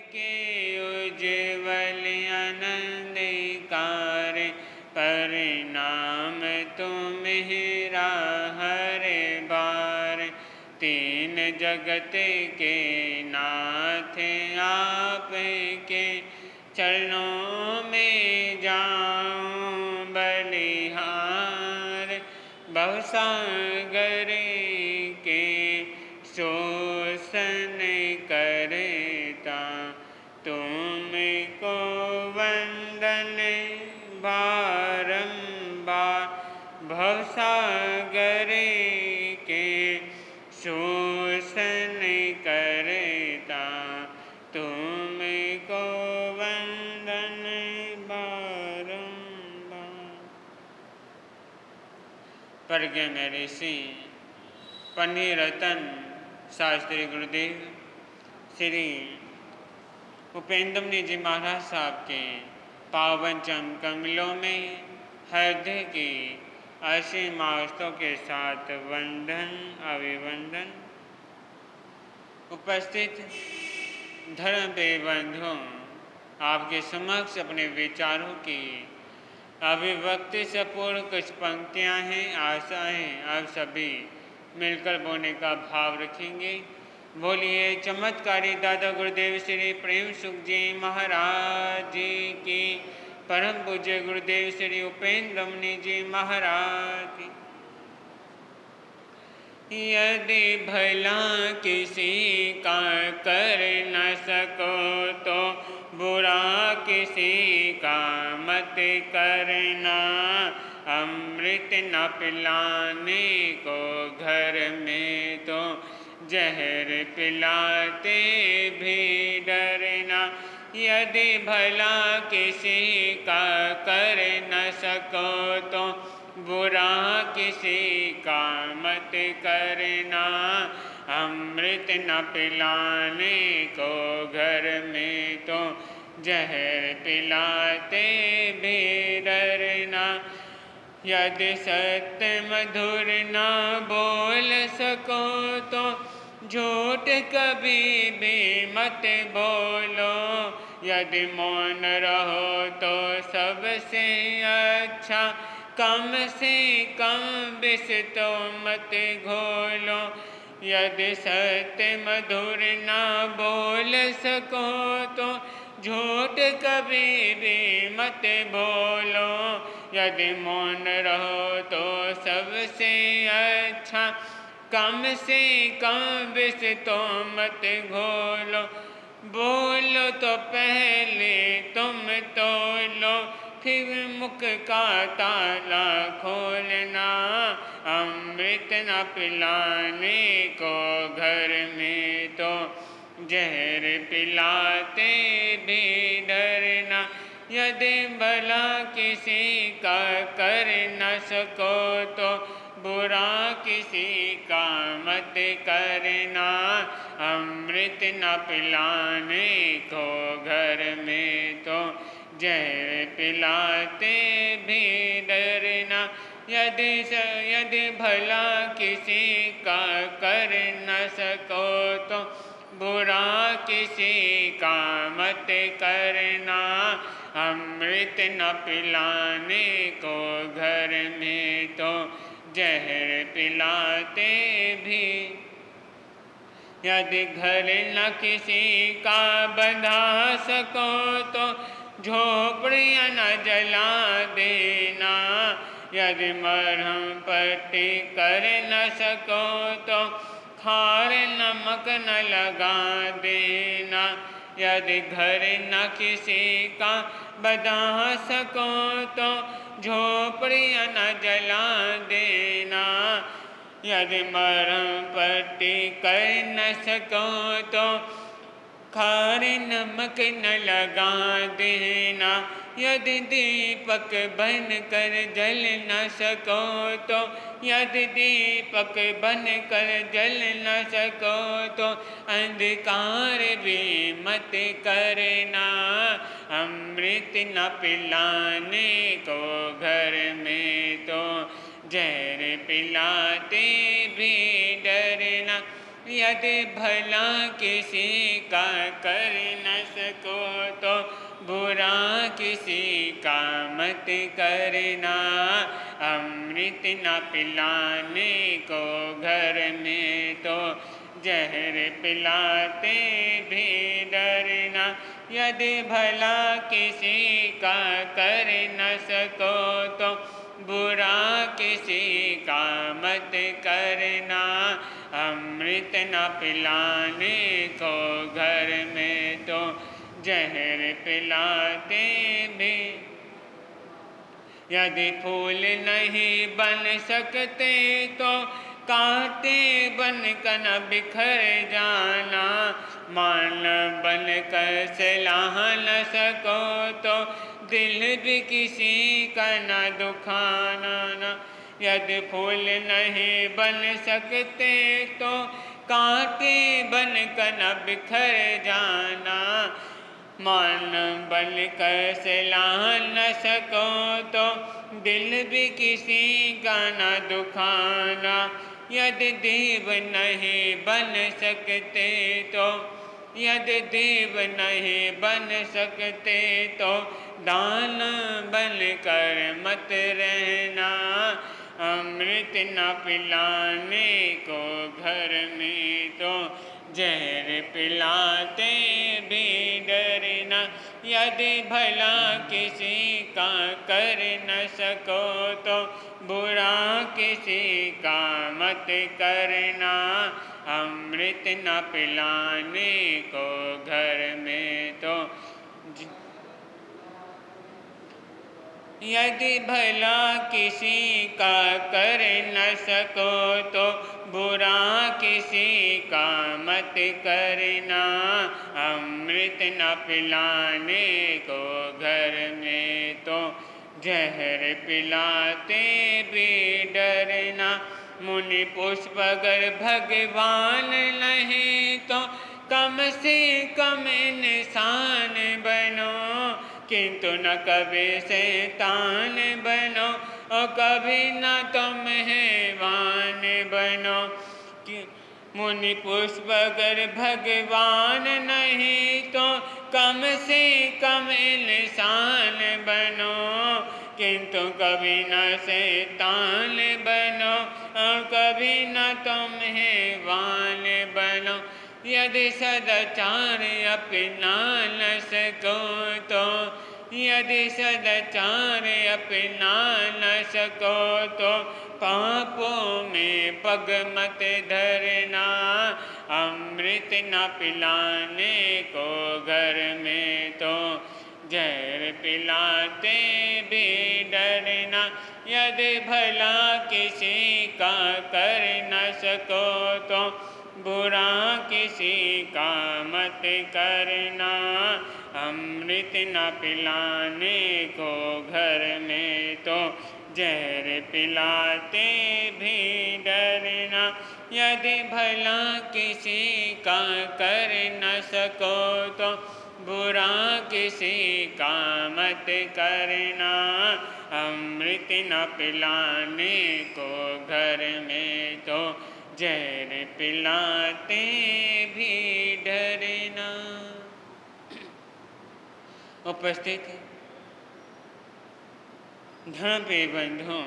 के उज्ज्वल आनंदकार, परिणाम तुम्हेरा हर बार। तीन जगत के नाथ आपके, चरणों में जाऊं बलिहार। भवसागर के शोषण करता, तुमको वंदन बारंबार। भवसागर के शोषण करता, तुमको वंदन बारंबार। प्रज्ञा में ऋषि पन्नी रतन शास्त्री गुरुदेव श्री उपेंद्र जी महाराज साहब के पावन चरण कमलों में हृदय की असीम आस्थों के साथ वंदन अभिवंदन। उपस्थित धर्म पे बंधुओं, आपके समक्ष अपने विचारों की अभिव्यक्ति से पूर्ण कुछ पंक्तियां हैं, आशाएं आप सभी मिलकर बोलने का भाव रखेंगे। बोलिए चमत्कारी दादा गुरुदेव श्री प्रेम सुख जी महाराज जी की, परम पूज्य गुरुदेव श्री उपेंद्र मुनि जी महाराज की। यदि भला किसी का कर न सको, तो बुरा किसी का मत करना। अमृत न पिलाने को घर में, तो जहर पिलाते भी डरना। यदि भला किसी का कर न सको, तो बुरा किसी का मत करना। अमृत न पिलाने को घर में, तो जहर पिलाते भी डरना। यदि सत्य मधुर न बोल सको, तो झूठ कभी भी मत बोलो। यदि मौन रहो तो सबसे अच्छा, कम से कम विष तो मत घोलो। यदि सत्य मधुर न बोल सको, तो झूठ कभी भी मत बोलो। यदि मौन रहो तो सबसे अच्छा, कम से कम विष तो मत घोलो। बोलो तो पहले तुम तोलो, फिर मुख का ताला खोलना। अमृत न पिलाने को घर में, तो जहर पिलाते भी डरना। यदि भला किसी का कर न सको, तो बुरा किसी का मत करना। अमृत न पिलाने को घर में, तो जहर पिलाते भी डरना। यदि भला किसी का कर न सको, तो बुरा किसी का मत करना। अमृत न पिलाने को घर में, तो जहर पिलाते भी। यदि घर न किसी का बंधा सको, तो झोपड़ियाँ न जला देना। यदि मरहम पट्टी कर न सको, तो खार नमक न लगा देना। यदि घर न किसी का बंधा सको, तो झोपड़ियाँ न जला देना। यदि मरहम पट्टी कर न सको, तो खारे नमक न लगा देना। यदि दीपक बन कर जल न सको, तो यदि दीपक बन कर जल न सको, तो अंधकार भी मत करना। अमृत न पिलाने को घर में, तो जहर पिलाते भी डरना। यदि भला किसी का कर न सको तो बुरा किसी का मत करना। अमृत न पिलाने को घर में तो जहर पिलाते भी डरना। यदि भला किसी का कर न सको तो बुरा किसी का मत करना। अमृत न पिलाने को घर में तो जहर पिलाते भी। यदि फूल नहीं बन सकते तो कांटे बन कर न बिखर जाना। मान बन कर सलाह न सको तो दिल भी किसी का न दुखाना। यदि फूल नहीं बन सकते तो कांटे बन कर न बिखर जाना। मान बन कर सलाह न सको तो दिल भी किसी का न दुखाना। यदि देव नहीं बन सकते तो यदि देव नहीं बन सकते तो दान बन कर मत रहना। अमृत न पिलाने को घर में तो जहर पिलाते भी डरना। यदि भला किसी का कर न सको तो बुरा किसी का मत करना। अमृत न पिलाने को घर में तो यदि भला किसी का कर न सको तो बुरा किसी का मत करना। अमृत न पिलाने को घर में तो जहर पिलाते भी डरना। मुनि पुष्प अगर भगवान नहीं तो कम से कम इंसान बनो। किंतु न कभी शैतान बनो और कभी न तुम हैवान बनो। मुनि पुष्प अगर भगवान नहीं तो कम से कम इंसान बनो। किंतु कभी न शैतान बनो और कभी न तुम हैवान बनो। यदि सदाचार अपना न सको तो यदि सदाचार अपना न सको तो पापों में पग मत धरना। अमृत न पिलाने को घर में तो जहर पिलाते भी डरना। यदि भला किसी का कर न सको तो बुरा किसी का मत करना। अमृत न पिलाने को घर में तो जहर पिलाते भी डरना। यदि भला किसी का कर न सको तो बुरा किसी का मत करना। अमृत न पिलाने को घर में तो जहर पिलाते भी डरना। उपस्थित धर्म पे बंधुओं,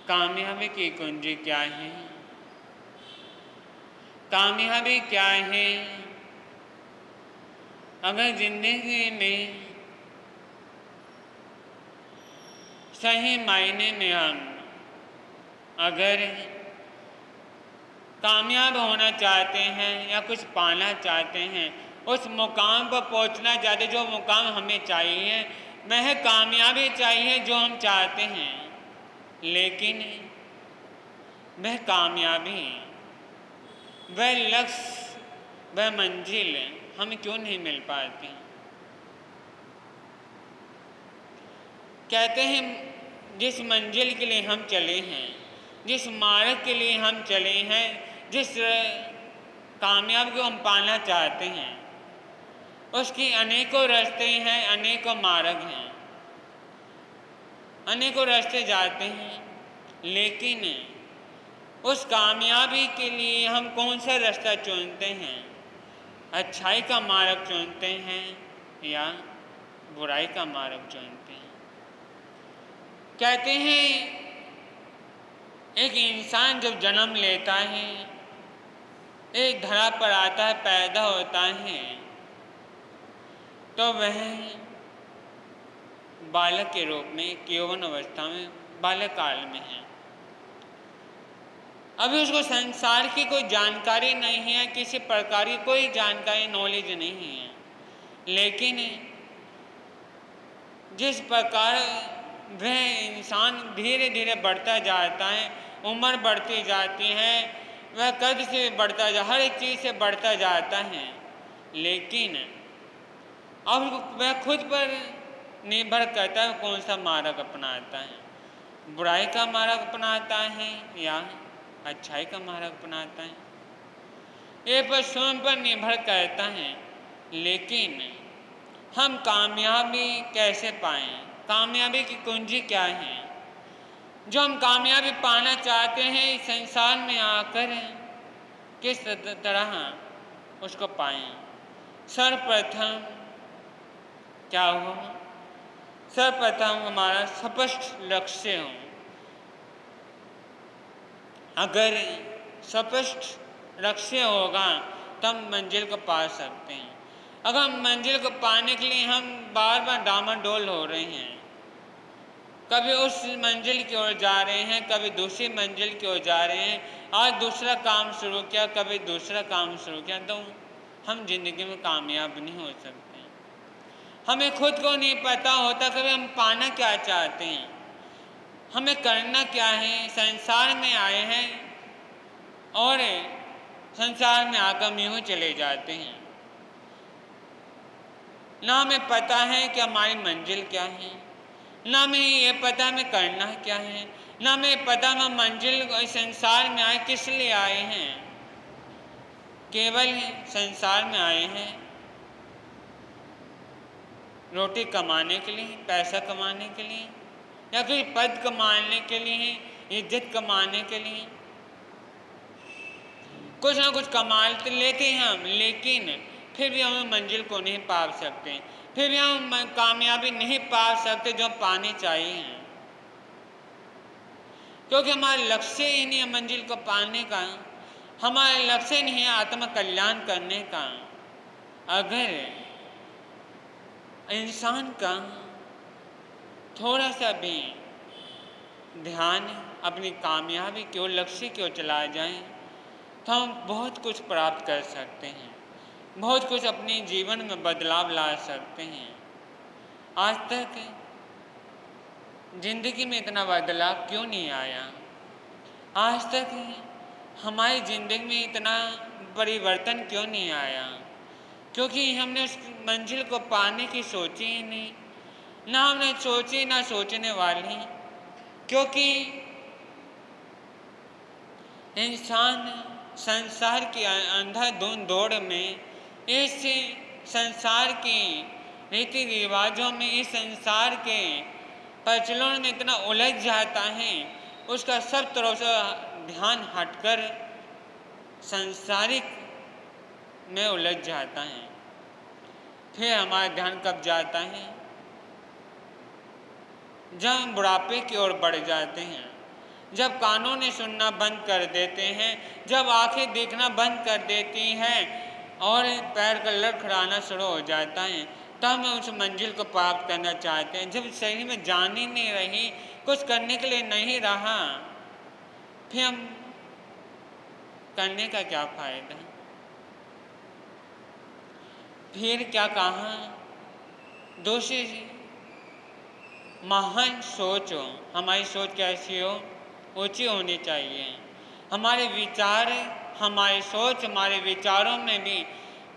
कामयाबी की कुंजी क्या है? कामयाबी क्या है? अगर जिंदगी में सही मायने में हम अगर कामयाब होना चाहते हैं या कुछ पाना चाहते हैं, उस मुकाम पर पहुंचना चाहते, जो मुकाम हमें चाहिए वह कामयाबी चाहिए जो हम चाहते हैं, लेकिन वह कामयाबी, वह लक्ष्य, वह मंजिल हमें क्यों नहीं मिल पाती? कहते हैं जिस मंजिल के लिए हम चले हैं, जिस मार्ग के लिए हम चले हैं, जिस कामयाबी को हम पाना चाहते हैं, उसकी अनेकों रास्ते हैं, अनेकों मार्ग हैं, अनेकों रास्ते जाते हैं, लेकिन उस कामयाबी के लिए हम कौन सा रास्ता चुनते हैं? अच्छाई का मार्ग चुनते हैं या बुराई का मार्ग चुनते हैं? कहते हैं एक इंसान जब जन्म लेता है, एक धरा पर आता है, पैदा होता है, तो वह बालक के रूप में यौवन अवस्था में बालक काल में है। अभी उसको संसार की कोई जानकारी नहीं है, किसी प्रकार की कोई जानकारी नॉलेज नहीं है, लेकिन जिस प्रकार वह इंसान धीरे धीरे बढ़ता जाता है, उम्र बढ़ती जाती है, वह कद से बढ़ता हर एक चीज़ से बढ़ता जाता है, लेकिन अब वह खुद पर निर्भर करता है कौन सा मार्ग अपनाता है। बुराई का मार्ग अपनाता है या अच्छाई का मार्ग अपनाता है, ये पर स्वयं पर निर्भर करता है। लेकिन हम कामयाबी कैसे पाएं? कामयाबी की कुंजी क्या है? जो हम कामयाबी पाना चाहते हैं इस संसार में आकर किस तरह उसको पाएं? सर्वप्रथम क्या हो? सर्वप्रथम हमारा स्पष्ट लक्ष्य हो। अगर स्पष्ट लक्ष्य होगा तब मंजिल को पा सकते हैं। अगर हम मंजिल को पाने के लिए हम बार बार डामाडोल हो रहे हैं, कभी उस मंजिल की ओर जा रहे हैं, कभी दूसरी मंजिल की ओर जा रहे हैं, आज दूसरा काम शुरू किया, कभी दूसरा काम शुरू किया, तो हम जिंदगी में कामयाब नहीं हो सकते। हमें खुद को नहीं पता होता कभी हम पाना क्या चाहते हैं, हमें करना क्या है। संसार में आए हैं और संसार में आकर यूं चले जाते हैं, ना हमें पता है कि हमारी मंजिल क्या है, ना हमें ये पता हमें करना क्या है, ना हमें पता हम मंजिल संसार में आए किस लिए आए हैं। केवल संसार में आए हैं रोटी कमाने के लिए, पैसा कमाने के लिए, या कोई पद कमाने के लिए, इज्जत कमाने के लिए। कुछ ना कुछ कमा लेते हैं हम, लेकिन फिर भी हम मंजिल को नहीं पा सकते, फिर भी हम कामयाबी नहीं पा सकते जो पानी चाहिए, क्योंकि हमारा लक्ष्य ही नहीं है मंजिल को पाने का, हमारा लक्ष्य नहीं है आत्म कल्याण करने का। अगर इंसान का थोड़ा सा भी ध्यान अपनी कामयाबी की ओर, लक्ष्य की ओर चला जाए, तो हम बहुत कुछ प्राप्त कर सकते हैं, बहुत कुछ अपने जीवन में बदलाव ला सकते हैं। आज तक जिंदगी में इतना बदलाव क्यों नहीं आया? आज तक हमारी जिंदगी में इतना परिवर्तन क्यों नहीं आया? क्योंकि हमने उस मंजिल को पाने की सोची ही नहीं, ना हमने सोची ना सोचने वाली। क्योंकि इंसान संसार की अंधाधुंध दौड़ में, इस संसार की रीति रिवाजों में, इस संसार के प्रचलन में इतना उलझ जाता है, उसका सब तरह से ध्यान हटकर सांसारिक में उलझ जाता है। फिर हमारा ध्यान कब जाता है? जब हम बुढ़ापे की ओर बढ़ जाते हैं, जब कानों सुनना बंद कर देते हैं, जब आंखें देखना बंद कर देती हैं और पैर का लड़खड़ाना शुरू हो जाता है, तब हम उस मंजिल को प्राप्त करना चाहते हैं। जब शरीर में जान ही नहीं रही, कुछ करने के लिए नहीं रहा, फिर हम करने का क्या फायदा? फिर क्या कहा? दूसरी महान सोच हो। हमारी सोच कैसी हो? ऊंची होनी चाहिए। हमारे विचार, हमारी सोच, हमारे विचारों में भी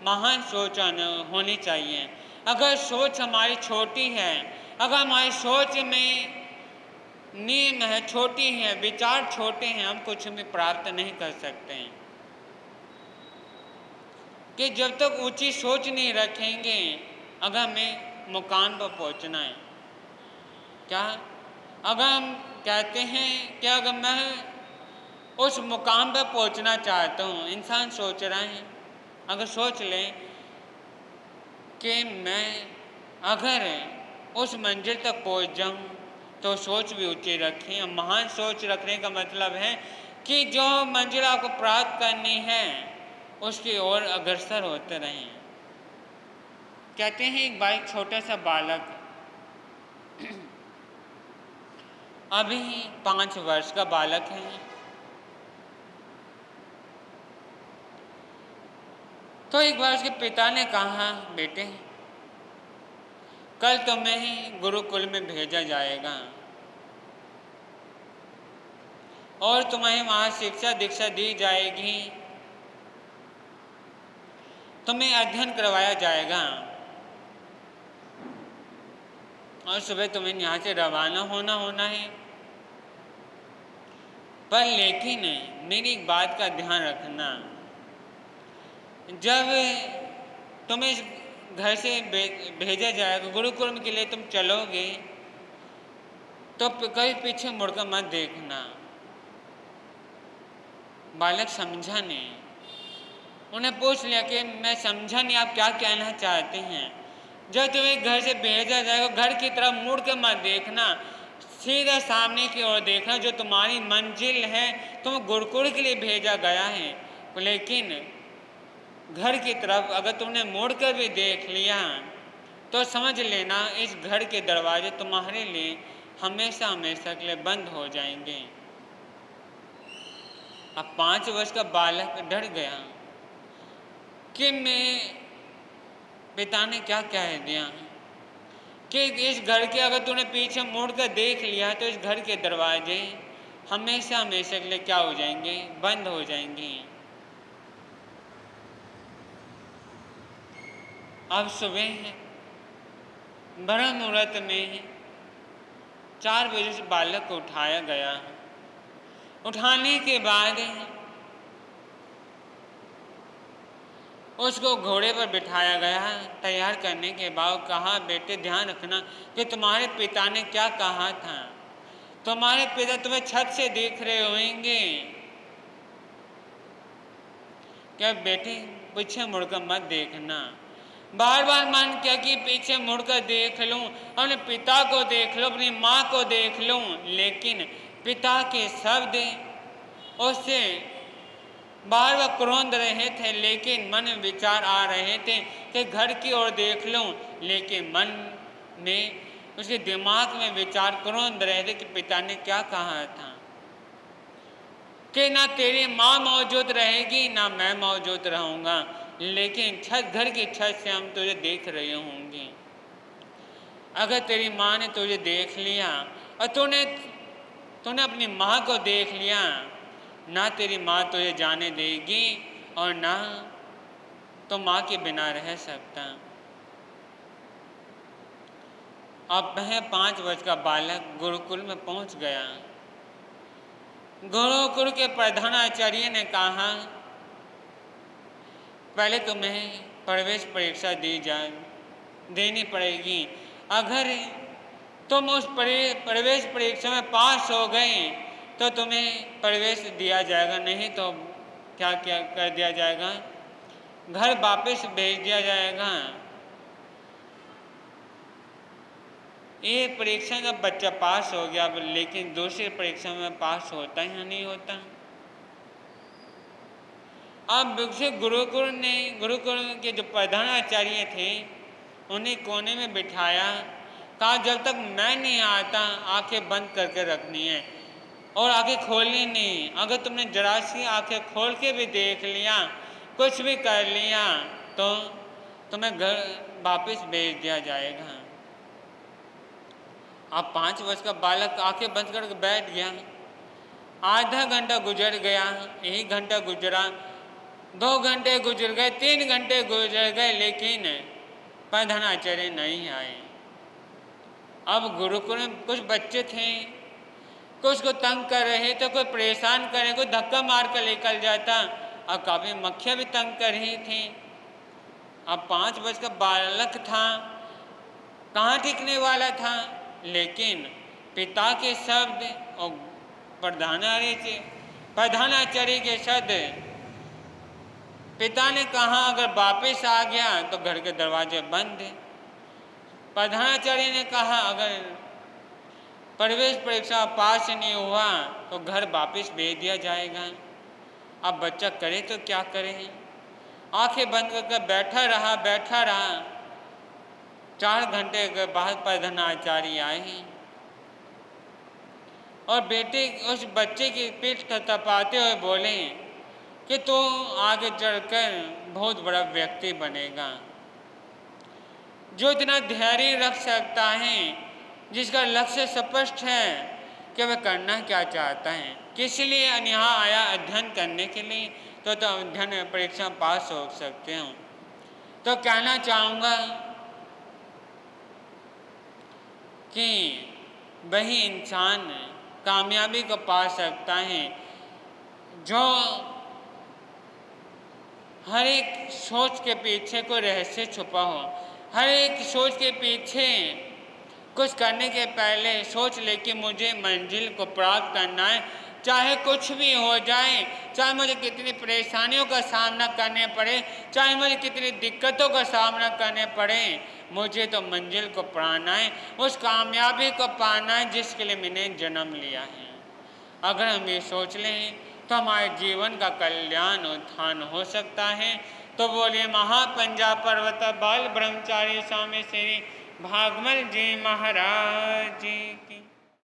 महान सोच होनी चाहिए। अगर सोच हमारी छोटी है, अगर हमारी सोच में नींव है, छोटी है, विचार छोटे हैं, हम कुछ भी प्राप्त नहीं कर सकते हैं। कि जब तक ऊंची सोच नहीं रखेंगे, अगर हमें मुकाम पर पहुंचना है, क्या अगर हम कहते हैं कि अगर मैं उस मुकाम पर पहुंचना चाहता हूँ। इंसान सोच रहा है, अगर सोच लें कि मैं अगर उस मंजिल तक पहुंच जाऊं तो सोच भी ऊंची रखें। और महान सोच रखने का मतलब है कि जो मंजिल आपको प्राप्त करनी है उसकी ओर अग्रसर होते रहें। कहते हैं एक बार छोटा सा बालक अभी 5 वर्ष का बालक है, तो एक बार उसके पिता ने कहा, बेटे कल तुम्हें गुरुकुल में भेजा जाएगा और तुम्हें वहां शिक्षा दीक्षा दी जाएगी, तुम्हें अध्ययन करवाया जाएगा और सुबह तुम्हें यहाँ से रवाना होना है। पर लेकिन मेरी एक बात का ध्यान रखना, जब तुम्हें घर से भेजा जाएगा गुरुकुल के लिए, तुम चलोगे तो कभी पीछे मुड़कर मत देखना। बालक समझा नहीं, उन्हें पूछ लिया कि मैं समझा नहीं, आप क्या कहना चाहते हैं। जब तुम्हें घर से भेजा जाएगा घर की तरफ मुड़ के मत देखना, सीधा सामने की ओर देखना, जो तुम्हारी मंजिल है। तुम गुरुकुल के लिए भेजा गया है, लेकिन घर की तरफ अगर तुमने मुड़कर भी देख लिया तो समझ लेना इस घर के दरवाजे तुम्हारे लिए हमेशा हमेशा के लिए बंद हो जाएंगे। अब 5 वर्ष का बालक डर गया कि मैं पिता ने क्या कह दिया कि इस घर के अगर तूने पीछे मुड़कर देख लिया तो इस घर के दरवाजे हमेशा हमेशा के लिए क्या हो जाएंगे, बंद हो जाएंगे। अब सुबह है, ब्रह्म मुहूर्त में 4 बजे से बालक को उठाया गया। उठाने के बाद उसको घोड़े पर बिठाया गया। तैयार करने के बाद कहा, बेटे ध्यान रखना कि तुम्हारे पिता ने क्या कहा था। तुम्हारे पिता तुम्हें छत से देख रहे होंगे, क्या बेटे पीछे मुड़कर मत देखना। बार बार मन किया कि पीछे मुड़कर देख लूं, अपने पिता को देख लूं, अपनी माँ को देख लूं, लेकिन पिता के शब्द उससे बार बार क्रोध रहे थे, लेकिन मन में विचार आ रहे थे कि घर की ओर देख लूं, लेकिन मन में उसके दिमाग में विचार क्रोध रहे थे कि पिता ने क्या कहा था कि ना तेरी माँ मौजूद रहेगी ना मैं मौजूद रहूँगा, लेकिन घर की छत से हम तुझे देख रहे होंगे। अगर तेरी माँ ने तुझे देख लिया और तूने अपनी माँ को देख लिया, ना तेरी माँ तुझे जाने देगी और ना तो माँ के बिना रह सकता। अब वह 5 वर्ष का बालक गुरुकुल में पहुंच गया। गुरुकुल के प्रधानाचार्य ने कहा, पहले तुम्हें प्रवेश परीक्षा देनी पड़ेगी। अगर तुम उस प्रवेश परीक्षा में पास हो गए तो तुम्हें प्रवेश दिया जाएगा, नहीं तो क्या कर दिया जाएगा, घर वापस भेज दिया जाएगा। ये परीक्षा का बच्चा पास हो गया, लेकिन दूसरी परीक्षा में पास होता है या नहीं होता। अब गुरुकुल के जो प्रधानाचार्य थे उन्हें कोने में बिठाया, कहा जब तक मैं नहीं आता आंखें बंद करके रखनी है और आंखें खोलनी नहीं। अगर तुमने जरा सी आंखें खोल के भी देख लिया, कुछ भी कर लिया, तो तुम्हें घर वापस भेज दिया जाएगा। अब 5 वर्ष का बालक आंखें बंद करके बैठ गया। आधा घंटा गुजर गया, 1 घंटा गुजरा, 2 घंटे गुजर गए, 3 घंटे गुजर गए, लेकिन प्रधानाचार्य नहीं आए। अब गुरुकुल में कुछ बच्चे थे, कुछ को तंग कर रहे थे, कोई परेशान कर रहे, कोई धक्का मार कर निकल जाता, और काफ़ी मक्खियाँ भी तंग कर रही थी। अब 5 वर्ष का बालक था, कहाँ टिकने वाला था, लेकिन पिता के शब्द और प्रधानाचार्य प्रधानाचार्य के शब्द, पिता ने कहा अगर वापस आ गया तो घर के दरवाजे बंद है। प्रधानाचार्य ने कहा अगर प्रवेश परीक्षा पास नहीं हुआ तो घर वापस भेज दिया जाएगा। अब बच्चा करे तो क्या करे, आंखें बंद करके बैठा रहा। 4 घंटे के बाद प्रधानाचार्य आए और बेटे उस बच्चे की पीठ थपथपाते हुए बोले कि तू आगे चलकर बहुत बड़ा व्यक्ति बनेगा। जो इतना धैर्य रख सकता है, जिसका लक्ष्य स्पष्ट है कि वह करना क्या चाहता है, किस लिए यहाँ आया अध्ययन करने के लिए, तो अध्ययन परीक्षा पास हो सकते हो। तो कहना चाहूँगा कि वही इंसान कामयाबी को पा सकता है जो हर एक सोच के पीछे कोई रहस्य छुपा हो, हर एक सोच के पीछे कुछ करने के पहले सोच ले कि मुझे मंजिल को प्राप्त करना है, चाहे कुछ भी हो जाए, चाहे मुझे कितनी परेशानियों का सामना करने पड़े, चाहे मुझे कितनी दिक्कतों का सामना करने पड़े, मुझे तो मंजिल को पाना है, उस कामयाबी को पाना है जिसके लिए मैंने जन्म लिया है। अगर हम ये सोच लें तो हमारे जीवन का कल्याण उत्थान हो सकता है। तो बोलिए महापंजा पर्वत बाल ब्रह्मचारी स्वामी श्री भागवत जी महाराज जी की।